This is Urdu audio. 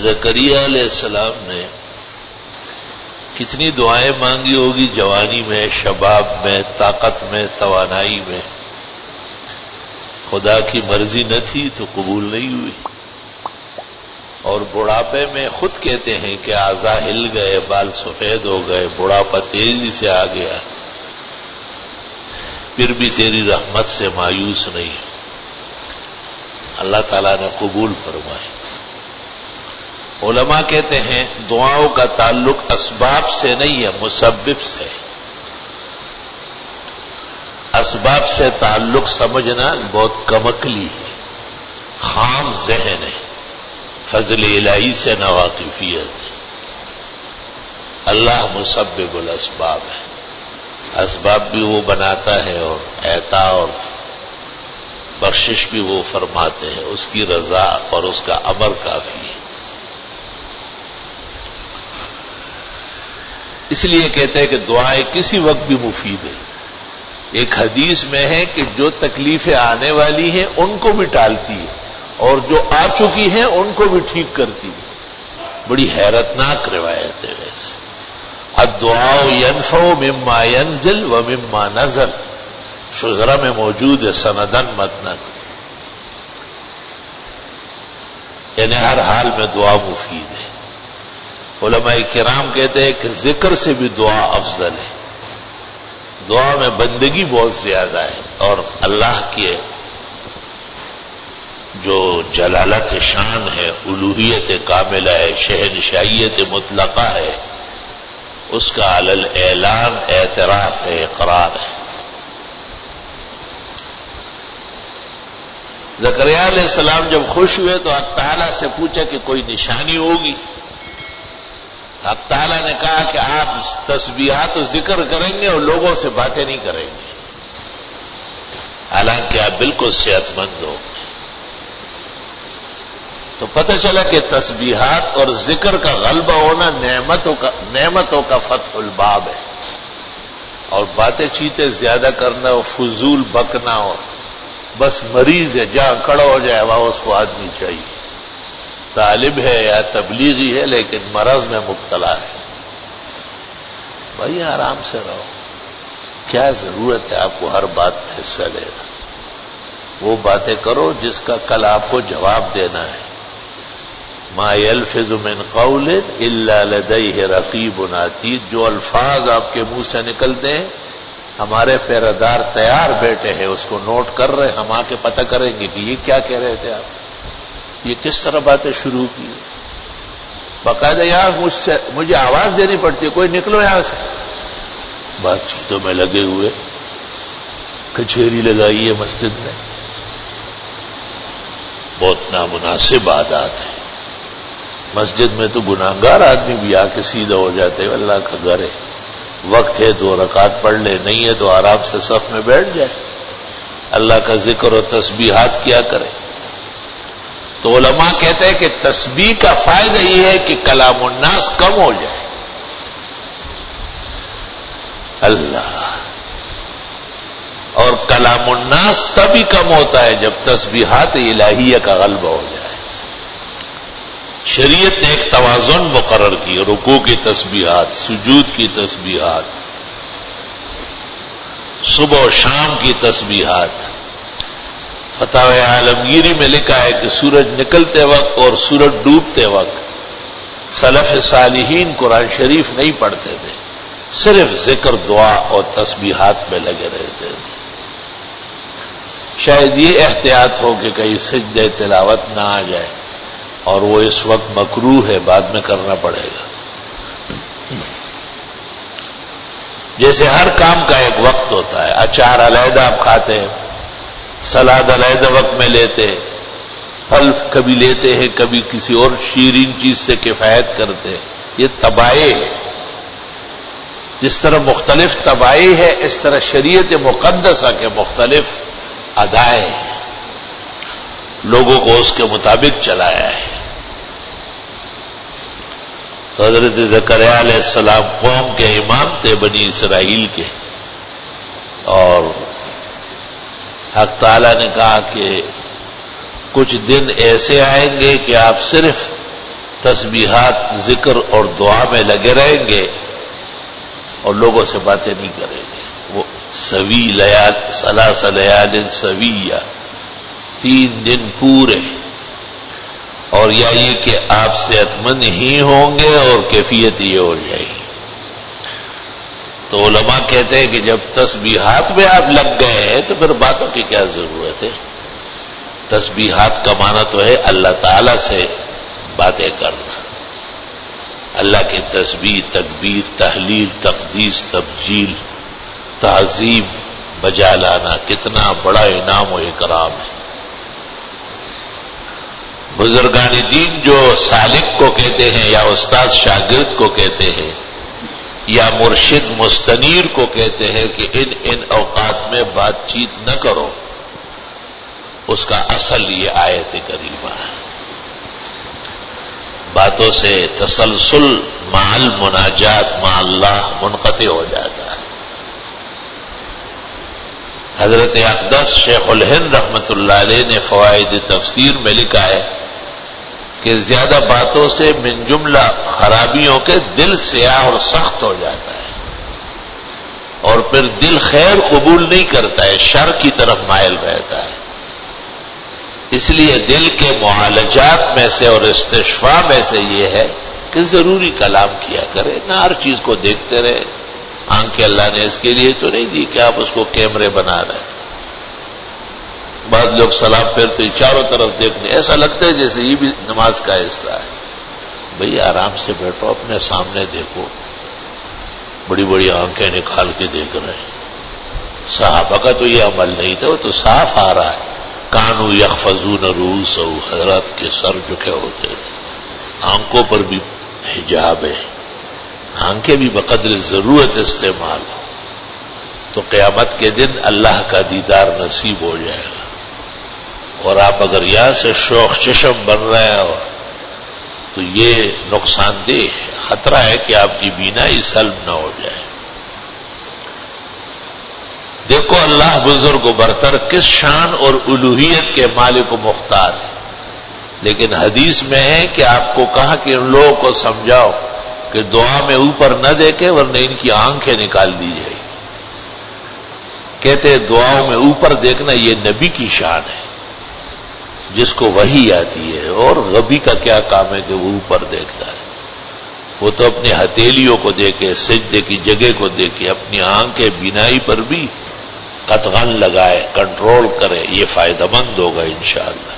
زکریا علیہ السلام نے کتنی دعائیں مانگی ہوگی جوانی میں، شباب میں، طاقت میں، توانائی میں. خدا کی مرضی نہ تھی تو قبول نہیں ہوئی. اور بڑھاپے میں خود کہتے ہیں کہ اعضاء ہل گئے، بال سفید ہو گئے، بڑھاپا تیزی سے آ گیا، پھر بھی تیری رحمت سے مایوس نہیں. اللہ تعالیٰ نے قبول فرمائی. علماء کہتے ہیں دعاؤں کا تعلق اسباب سے نہیں ہے، مسبب سے. اسباب سے تعلق سمجھنا بہت کم عقلی ہے، خام ذہن ہے، فضل الہی سے ناواقفیت. اللہ مسبب الاسباب ہے، اسباب بھی وہ بناتا ہے اور عطا اور بخشش بھی وہ فرماتے ہیں. اس کی رضا اور اس کا امر کافی ہے. اس لیے کہتے ہیں کہ دعائیں کسی وقت بھی مفید ہے. ایک حدیث میں ہے کہ جو تکلیفیں آنے والی ہیں ان کو بھی ٹالتی ہے اور جو آ چکی ہیں ان کو بھی ٹھیک کرتی ہے. بڑی حیرتناک روایت ہے. ویسے الدعاء ينفع مما ينزل ومما نزل، شجرہ میں موجود ہے سندن متنن. یعنی ہر حال میں دعا مفید ہے. علماء کرام کہتے ہیں کہ ذکر سے بھی دعا افضل ہے. دعا میں بندگی بہت زیادہ ہے اور اللہ کی جو جلالت شان ہے، الوہیت کاملہ ہے، شہنشاہیت مطلقہ ہے، اس کا علی الاعلان اعتراف ہے، اقرار ہے. زکریا علیہ السلام جب خوش ہوئے تو اللہ تعالیٰ سے پوچھا کہ کوئی نشانی ہوگی. اللہ تعالیٰ نے کہا کہ آپ تسبیحات و ذکر کریں گے اور لوگوں سے باتیں نہیں کریں گے، حالانکہ آپ بالکل صحت مند ہو. تو پتہ چلا کہ تسبیحات اور ذکر کا غلبہ ہونا نعمتوں کا فتح الباب ہے. اور باتیں چیتیں زیادہ کرنا اور فضول بکنا اور بس مریض ہے جہاں کھڑا ہو جائے وہاں اس کو آدمی چاہیے. طالب ہے یا تبلیغی ہے لیکن مرض میں مبتلا ہے. بھائی آرام سے رہو. کیا ضرورت ہے آپ کو ہر بات میں حصہ لینا؟ وہ باتیں کرو جس کا کل آپ کو جواب دینا ہے. ما يلفظ من قول الا لديه رقیب عتید. جو الفاظ آپ کے منہ سے نکلتے ہیں ہمارے پیرادار تیار بیٹھے ہیں، اس کو نوٹ کر رہے. ہم آ کے پتہ کریں گے کہ یہ کیا کہہ رہے تھے آپ، یہ کس طرح باتیں شروع کی. باقاعدہ یہاں مجھے آواز دینی پڑتی ہے، کوئی نکلو یہاں سے. بات چیتوں میں لگے ہوئے، کچہری لگائی ہے مسجد میں. بہت نامناسب عادات ہیں. مسجد میں تو گناہگار آدمی بھی آ کے سیدھا ہو جاتے ہیں. اللہ کا گھر ہے، وقت ہے 2 رکعت پڑھ لے، نہیں ہے تو آرام سے صف میں بیٹھ جائے، اللہ کا ذکر و تسبیحات کیا کرے. تو علماء کہتے ہیں کہ تسبیح کا فائدہ یہ ہے کہ کلام الناس کم ہو جائے. اللہ اور کلام الناس تبھی کم ہوتا ہے جب تسبیحات الہیہ کا غلبہ ہو جائے. شریعت نے ایک توازن مقرر کی، رکوع کی تسبیحات، سجود کی تسبیحات، صبح و شام کی تسبیحات. فتاوی عالمگیری میں لکھا ہے کہ سورج نکلتے وقت اور سورج ڈوبتے وقت سلف صالحین قرآن شریف نہیں پڑھتے تھے، صرف ذکر، دعا اور تسبیحات میں لگے رہتے تھے. شاید یہ احتیاط ہو کہ کہیں سجدہ تلاوت نہ آ جائے، اور وہ اس وقت مکروہ ہے، بعد میں کرنا پڑے گا. جیسے ہر کام کا ایک وقت ہوتا ہے. اچار علیحدہ آپ کھاتے ہیں، سلاد علیحدہ وقت میں لیتے ہیں، پھل کبھی لیتے ہیں، کبھی کسی اور شیرین چیز سے کفایت کرتے ہیں. یہ طبائع ہے. جس طرح مختلف طبائع ہے اس طرح شریعت مقدسہ کے مختلف ادائیں ہیں، لوگوں کو اس کے مطابق چلایا ہے. تو حضرت زکریا علیہ السلام قوم کے امام تھے بنی اسرائیل کے، اور حق تعالیٰ نے کہا کہ کچھ دن ایسے آئیں گے کہ آپ صرف تسبیحات ذکر اور دعا میں لگے رہیں گے اور لوگوں سے باتیں نہیں کریں گے. وہ سوی لیال ثلاث لیال سویہ 3 دن پورے، اور یا یہ کہ آپ صحت مند ہی ہوں گے اور کیفیت یہ ہو جائے گی. تو علماء کہتے ہیں کہ جب تسبیحات میں آپ لگ گئے ہیں تو پھر باتوں کی کیا ضرورت ہے. تسبیحات کا معنی تو ہے اللہ تعالی سے باتیں کرنا، اللہ کی تسبیح، تکبیر، تحلیل، تقدیس، تبجیل، تعظیم بجا لانا کتنا بڑا انعام و اکرام ہے. بزرگان دین جو سالک کو کہتے ہیں یا استاد شاگرد کو کہتے ہیں یا مرشد مستنیر کو کہتے ہیں کہ ان اوقات میں بات چیت نہ کرو، اس کا اصل یہ آیت کریمہ ہے. باتوں سے تسلسل مع المناجات مع اللہ منقطع ہو جاتا ہے. حضرت اقدس شیخ الہند رحمت اللہ علیہ نے فوائد تفسیر میں لکھا ہے کہ زیادہ باتوں سے من جملہ خرابیوں کے دل سیاہ اور سخت ہو جاتا ہے، اور پھر دل خیر قبول نہیں کرتا ہے، شر کی طرف مائل رہتا ہے. اس لیے دل کے معالجات میں سے اور استشفاء میں سے یہ ہے کہ ضروری کلام کیا کرے، نہ ہر چیز کو دیکھتے رہے. آنکھیں اللہ نے اس کے لیے تو نہیں دی کہ آپ اس کو کیمرے بنا رہے. بعض لوگ سلام پھیرتے چاروں طرف دیکھنے، ایسا لگتا ہے جیسے یہ بھی نماز کا حصہ ہے. بھئی آرام سے بیٹھو، اپنے سامنے دیکھو. بڑی بڑی آنکھیں نکال کے دیکھ رہے ہیں. صحابہ کا تو یہ عمل نہیں تھا، وہ تو صاف آ رہا ہے. کانو یخفضون رؤوسہم، حضرات کے سر جھکے ہوتے تھے. آنکھوں پر بھی حجاب ہے، آنکھیں بھی بقدر ضرورت استعمال ہو تو قیامت کے دن اللہ کا دیدار نصیب ہو جائے گا. اور آپ اگر یہاں سے شوخ چشم بن رہے ہو تو یہ نقصان دہ ہے. خطرہ ہے کہ آپ کی بینائی سلب نہ ہو جائے. دیکھو اللہ بزرگ و برتر کس شان اور الوہیت کے مالک و مختار ہے. لیکن حدیث میں ہے کہ آپ کو کہا کہ ان لوگوں کو سمجھاؤ کہ دعا میں اوپر نہ دیکھے ورنہ ان کی آنکھیں نکال دی جائے گی. کہتے دعاؤں میں اوپر دیکھنا یہ نبی کی شان ہے جس کو وحی آتی ہے، اور غبی کا کیا کام ہے کہ وہ اوپر دیکھتا ہے. وہ تو اپنی ہتھیلیوں کو دیکھے، سجدے کی جگہ کو دیکھے، اپنی آنکھیں بینائی پر بھی قطغن لگائے، کنٹرول کرے. یہ فائدہ مند ہوگا انشاءاللہ.